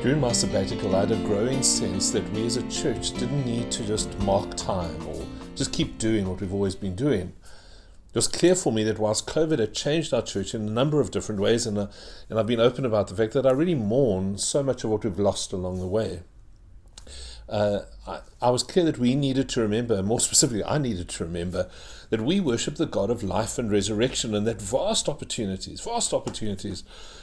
During my sabbatical, I had a growing sense that we as a church didn't need to just mark time or just keep doing what we've always been doing. It was clear for me that whilst COVID had changed our church in a number of different ways, and I've been open about the fact that I really mourn so much of what we've lost along the way. I was clear that we needed to remember, more specifically I needed to remember, that we worship the God of life and resurrection, and that vast opportunities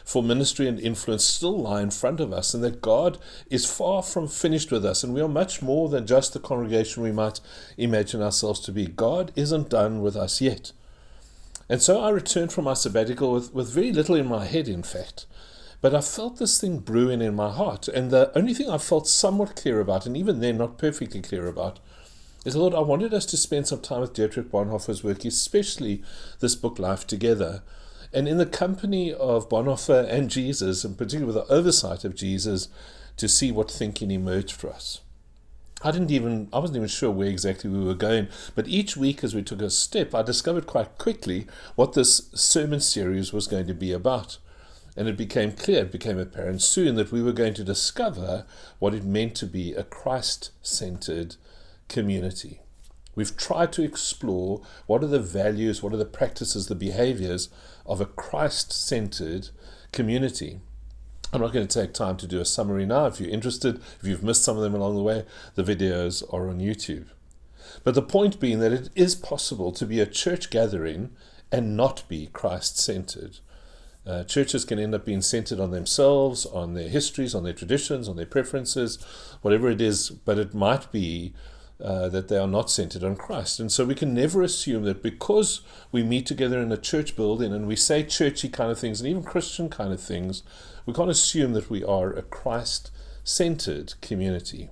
for ministry and influence still lie in front of us, and that God is far from finished with us, and we are much more than just the congregation we might imagine ourselves to be. God isn't done with us yet. And so I returned from my sabbatical with very little in my head, in fact. But I felt this thing brewing in my heart. And the only thing I felt somewhat clear about, and even then not perfectly clear about, is Lord, I wanted us to spend some time with Dietrich Bonhoeffer's work, especially this book, Life Together. And in the company of Bonhoeffer and Jesus, and particularly with the oversight of Jesus, to see what thinking emerged for us. I wasn't even sure where exactly we were going, but each week as we took a step, I discovered quite quickly what this sermon series was going to be about. And it became apparent soon that we were going to discover what it meant to be a Christ-centered community. We've tried to explore what are the values, what are the practices, the behaviors of a Christ-centered community. I'm not going to take time to do a summary now. If you're interested, if you've missed some of them along the way, the videos are on YouTube. But the point being that it is possible to be a church gathering and not be Christ-centered. Churches can end up being centered on themselves, on their histories, on their traditions, on their preferences, whatever it is, but it might be that they are not centered on Christ. And so we can never assume that because we meet together in a church building and we say churchy kind of things and even Christian kind of things, we can't assume that we are a Christ-centered community.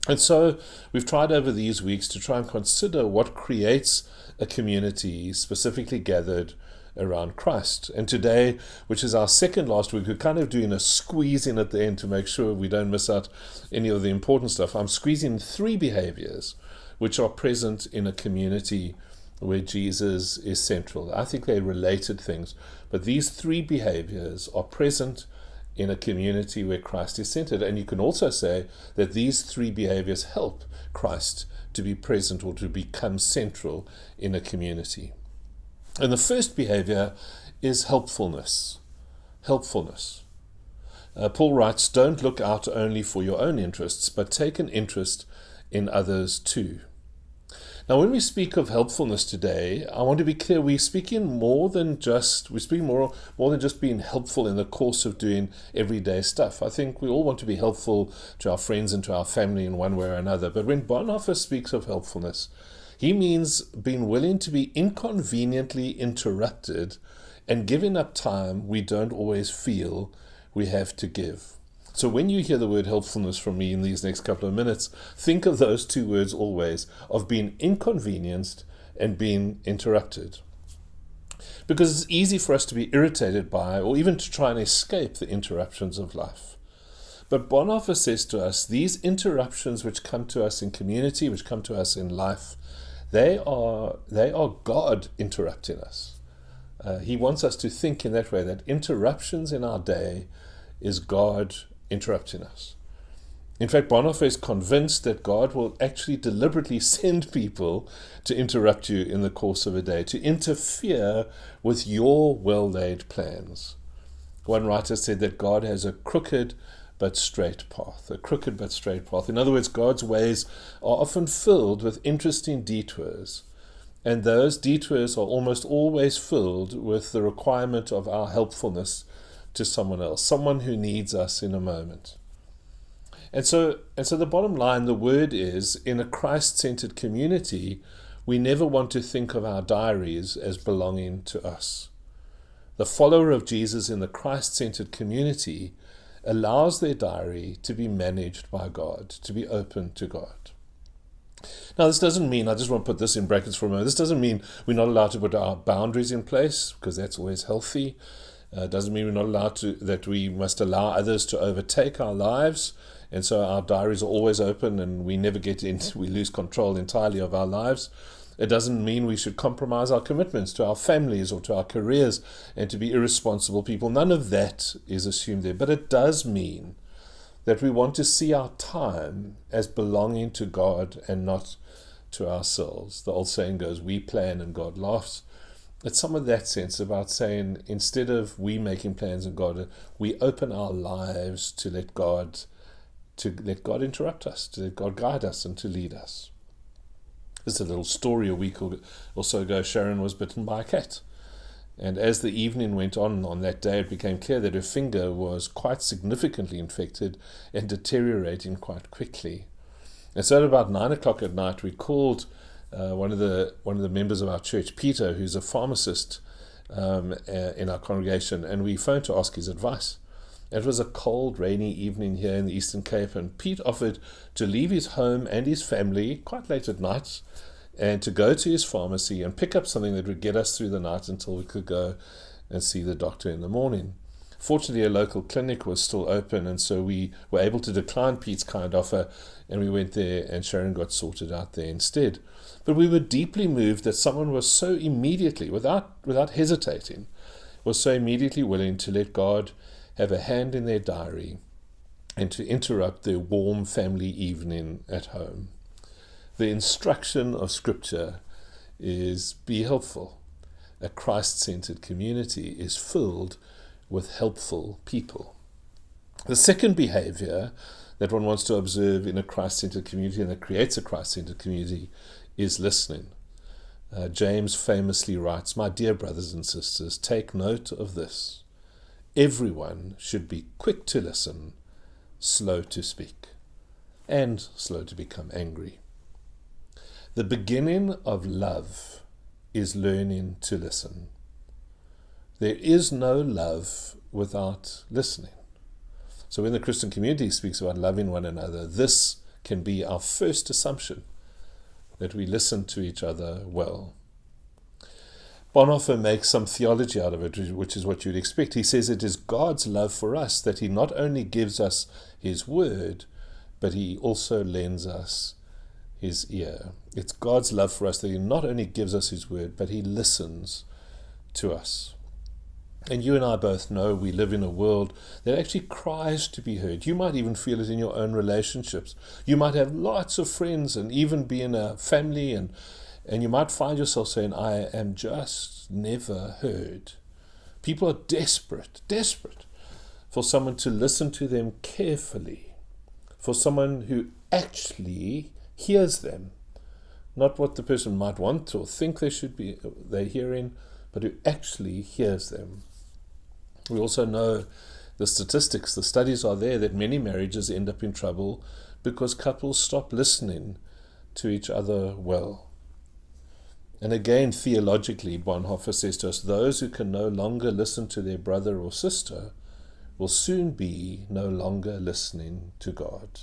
And so we've tried over these weeks to try and consider what creates a community specifically gathered around Christ. And today, which is our second last week, we're kind of doing a squeeze in at the end to make sure we don't miss out any of the important stuff. I'm squeezing 3 behaviors which are present in a community where Jesus is central. I think they're related things, but these 3 behaviors are present in a community where Christ is centered. And you can also say that these 3 behaviors help Christ to be present or to become central in a community. And the first behavior is helpfulness. Helpfulness. Paul writes, don't look out only for your own interests, but take an interest in others too. Now, when we speak of helpfulness today, I want to be clear, we're speaking more than just being helpful in the course of doing everyday stuff. I think we all want to be helpful to our friends and to our family in one way or another. But when Bonhoeffer speaks of helpfulness, he means being willing to be inconveniently interrupted and giving up time we don't always feel we have to give. So when you hear the word helpfulness from me in these next couple of minutes, think of those 2 words always, of being inconvenienced and being interrupted. Because it's easy for us to be irritated by or even to try and escape the interruptions of life. But Bonhoeffer says to us, these interruptions which come to us in community, which come to us in life, they are God interrupting us. He wants us to think in that way, that interruptions in our day is God interrupting us. In fact, Bonhoeffer is convinced that God will actually deliberately send people to interrupt you in the course of a day, to interfere with your well-laid plans. One writer said that God has a crooked but straight path, a crooked but straight path. In other words, God's ways are often filled with interesting detours, and those detours are almost always filled with the requirement of our helpfulness to someone else, someone who needs us in a moment. And so the bottom line, the word is, in a Christ-centered community, we never want to think of our diaries as belonging to us. The follower of Jesus in the Christ-centered community allows their diary to be managed by God, to be open to God. Now, this doesn't mean, I just want to put this in brackets for a moment, this doesn't mean we're not allowed to put our boundaries in place, because that's always healthy. Doesn't mean we're not allowed to, that we must allow others to overtake our lives, and so our diaries are always open and we never we lose control entirely of our lives. It doesn't mean we should compromise our commitments to our families or to our careers and to be irresponsible people. None of that is assumed there. But it does mean that we want to see our time as belonging to God and not to ourselves. The old saying goes, we plan and God laughs. It's some of that sense about saying, instead of we making plans and God, we open our lives to let God interrupt us, to let God guide us and to lead us. There's a little story a week or so ago. Sharon was bitten by a cat. And as the evening went on that day, it became clear that her finger was quite significantly infected and deteriorating quite quickly. And so at about 9 o'clock at night, we called one of the members of our church, Peter, who's a pharmacist in our congregation, and we phoned to ask his advice. It was a cold, rainy evening here in the Eastern Cape, and Pete offered to leave his home and his family quite late at night and to go to his pharmacy and pick up something that would get us through the night until we could go and see the doctor in the morning. Fortunately, a local clinic was still open, and so we were able to decline Pete's kind offer, and we went there, and Sharon got sorted out there instead. But we were deeply moved that someone was so immediately, without hesitating, was so immediately willing to let God have a hand in their diary and to interrupt their warm family evening at home. The instruction of Scripture is be helpful. A Christ-centered community is filled with helpful people. The second behavior that one wants to observe in a Christ-centered community and that creates a Christ-centered community is listening. James famously writes, "My dear brothers and sisters, take note of this. Everyone should be quick to listen, slow to speak, and slow to become angry." The beginning of love is learning to listen. There is no love without listening. So when the Christian community speaks about loving one another, this can be our first assumption, that we listen to each other well. Bonhoeffer makes some theology out of it, which is what you'd expect. He says it is God's love for us that he not only gives us his word, but he also lends us his ear. It's God's love for us that he not only gives us his word, but he listens to us. And you and I both know we live in a world that actually cries to be heard. You might even feel it in your own relationships. You might have lots of friends and even be in a family, and you might find yourself saying, I am just never heard. People are desperate for someone to listen to them carefully, for someone who actually hears them, not what the person might want or think they're hearing, but who actually hears them. We also know the statistics, the studies are there, that many marriages end up in trouble because couples stop listening to each other well. And again, theologically, Bonhoeffer says to us, those who can no longer listen to their brother or sister will soon be no longer listening to God.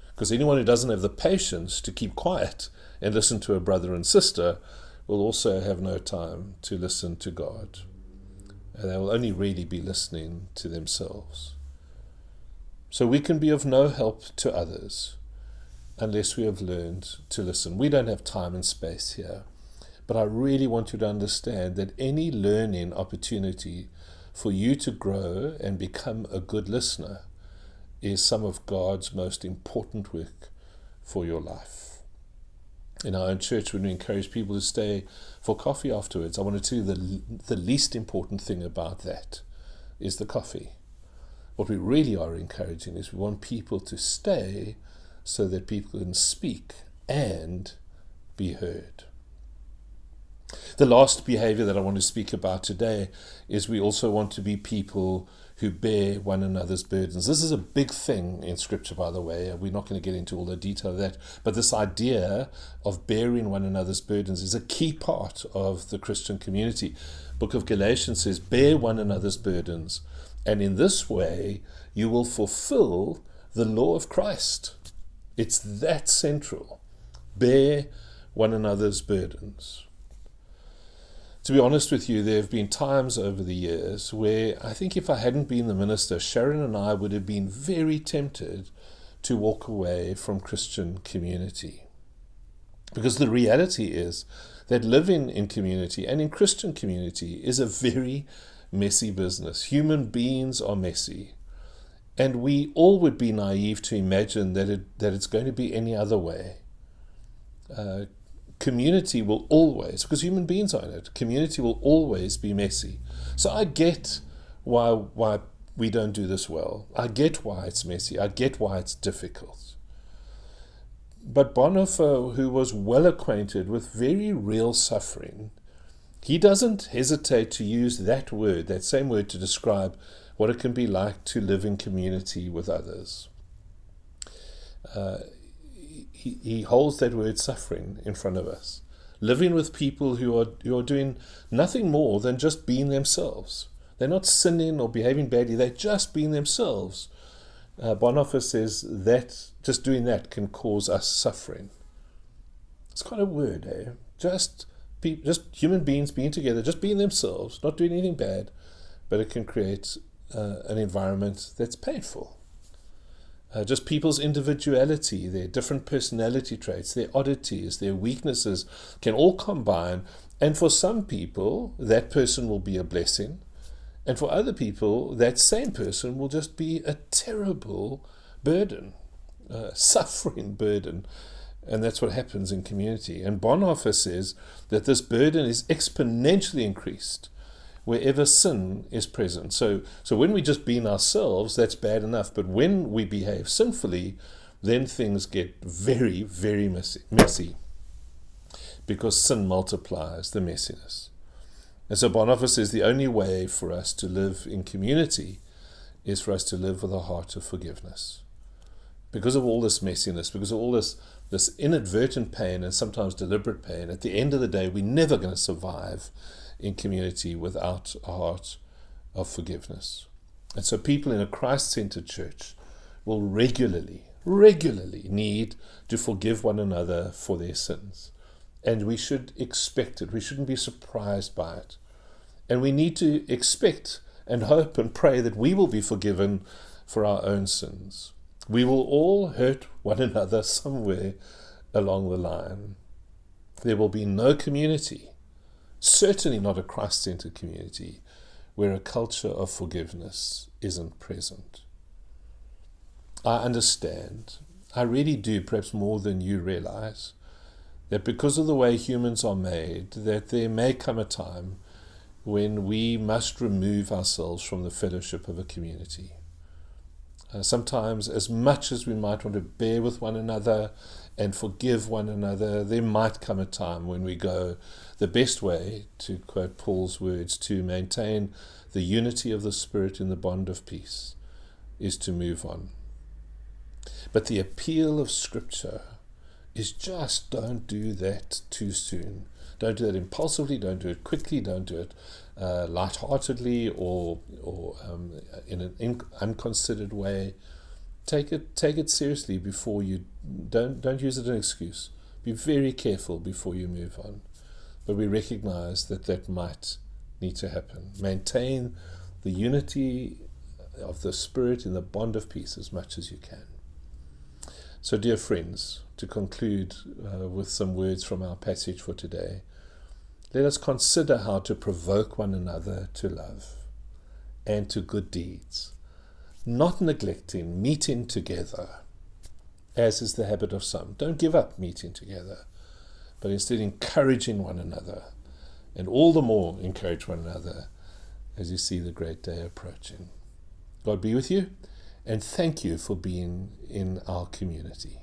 Because anyone who doesn't have the patience to keep quiet and listen to a brother and sister will also have no time to listen to God. And they will only really be listening to themselves. So we can be of no help to others unless we have learned to listen. We don't have time and space here. But I really want you to understand that any learning opportunity for you to grow and become a good listener is some of God's most important work for your life. In our own church, when we encourage people to stay for coffee afterwards, I want to tell you the least important thing about that is the coffee. What we really are encouraging is we want people to stay so that people can speak and be heard. The last behavior that I want to speak about today is we also want to be people who bear one another's burdens. This is a big thing in Scripture, by the way. We're not going to get into all the detail of that. But this idea of bearing one another's burdens is a key part of the Christian community. Book of Galatians says, bear one another's burdens, and in this way you will fulfill the law of Christ. It's that central. Bear one another's burdens. To be honest with you, there have been times over the years where I think if I hadn't been the minister, Sharon and I would have been very tempted to walk away from Christian community. Because the reality is that living in community and in Christian community is a very messy business. Human beings are messy. And we all would be naive to imagine that it's going to be any other way. Community will always, because human beings are in it, community will always be messy. So I get why we don't do this well. I get why it's messy. I get why it's difficult. But Bonhoeffer, who was well acquainted with very real suffering, he doesn't hesitate to use that word, that same word, to describe what it can be like to live in community with others. He holds that word suffering in front of us. Living with people who are doing nothing more than just being themselves. They're not sinning or behaving badly, they're just being themselves. Bonhoeffer says that just doing that can cause us suffering. It's quite a word, eh? Just human beings being together, just being themselves, not doing anything bad, but it can create an environment that's painful. Just people's individuality, their different personality traits, their oddities, their weaknesses can all combine. And for some people, that person will be a blessing. And for other people, that same person will just be a terrible burden, suffering burden. And that's what happens in community. And Bonhoeffer says that this burden is exponentially increased wherever sin is present. So when we just being ourselves, that's bad enough. But when we behave sinfully, then things get very, very messy because sin multiplies the messiness. And so Bonhoeffer says the only way for us to live in community is for us to live with a heart of forgiveness. Because of all this messiness, because of all this inadvertent pain and sometimes deliberate pain, at the end of the day, we're never going to survive in community without a heart of forgiveness. And so people in a Christ-centered church will regularly need to forgive one another for their sins. And we should expect it. We shouldn't be surprised by it. And we need to expect and hope and pray that we will be forgiven for our own sins. We will all hurt one another somewhere along the line. There will be no community, certainly not a Christ-centered community, where a culture of forgiveness isn't present. I understand, I really do, perhaps more than you realize, that because of the way humans are made, that there may come a time when we must remove ourselves from the fellowship of a community. Sometimes, as much as we might want to bear with one another and forgive one another, there might come a time when we go, the best way, to quote Paul's words, to maintain the unity of the Spirit in the bond of peace, is to move on. But the appeal of Scripture is just don't do that too soon. Don't do that impulsively, don't do it quickly, don't do it lightheartedly or in an unconsidered way. Take it seriously before you don't use it as an excuse. Be very careful before you move on. But we recognize that might need to happen. Maintain the unity of the Spirit in the bond of peace as much as you can. So, dear friends, to conclude with some words from our passage for today, let us consider how to provoke one another to love and to good deeds, not neglecting meeting together, as is the habit of some. Don't give up meeting together, but instead encouraging one another, and all the more encourage one another as you see the great day approaching. God be with you, and thank you for being in our community.